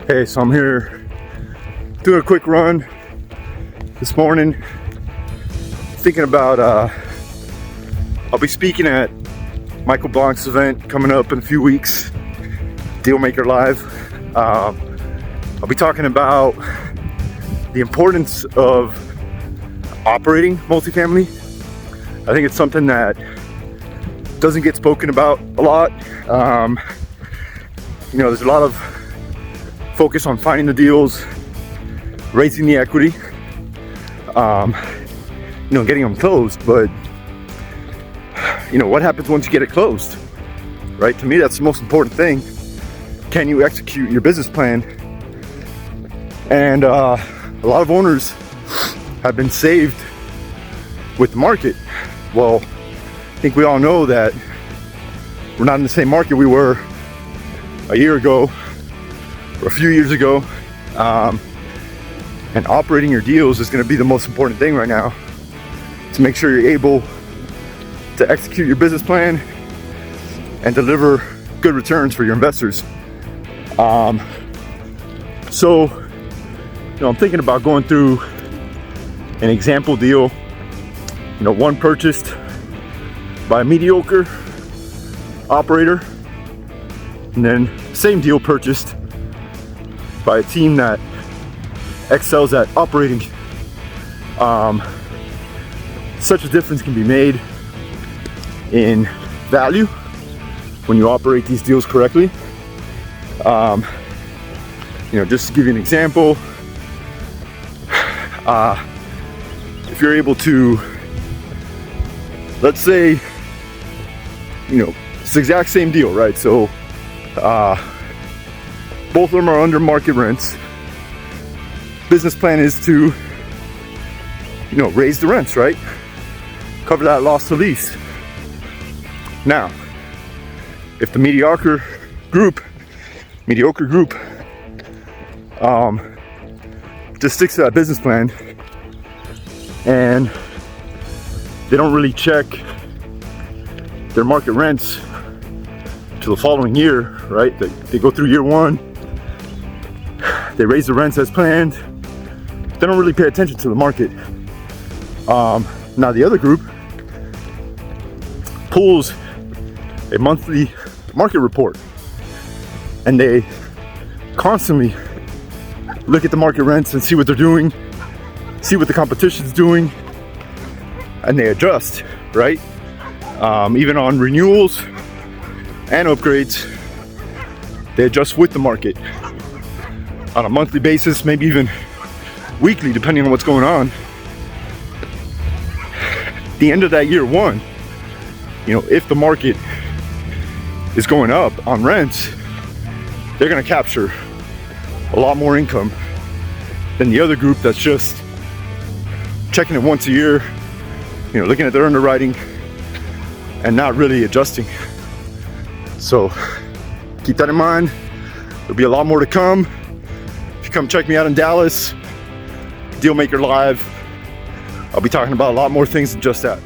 Hey, so I'm here doing a quick run this morning, thinking about I'll be speaking at Michael Blanc's event coming up in a few weeks, Dealmaker Live. I'll be talking about the importance of operating multifamily. I think it's something that doesn't get spoken about a lot. There's a lot of focus on finding the deals, raising the equity, getting them closed. But what happens once you get it closed, right? To me, that's the most important thing. Can you execute your business plan? And a lot of owners have been saved with the market. Well, I think we all know that we're not in the same market we were a year ago or a few years ago, and operating your deals is going to be the most important thing right now to make sure you're able to execute your business plan and deliver good returns for your investors. So I'm thinking about going through an example deal, one purchased by a mediocre operator, and then same deal purchased by a team that excels at operating. Such a difference can be made in value when you operate these deals correctly. Just to give you an example, if you're able to, let's say, it's the exact same deal, right? So both of them are under market rents. Business plan is to, raise the rents, right? Cover that loss to lease. Now, if the mediocre group just sticks to that business plan and they don't really check their market rents to the following year, right? They go through year one, they raise the rents as planned, they don't really pay attention to the market. Now the other group pulls a monthly market report and they constantly look at the market rents and see what they're doing, see what the competition's doing, and they adjust, right? Even on renewals and upgrades, they adjust with the market on a monthly basis, maybe even weekly, depending on what's going on. The end of that year one, if the market is going up on rents, they're going to capture a lot more income than the other group that's just checking it once a year, looking at their underwriting and not really adjusting. So keep that in mind. There'll be a lot more to come. If you come check me out in Dallas, Dealmaker Live, I'll be talking about a lot more things than just that.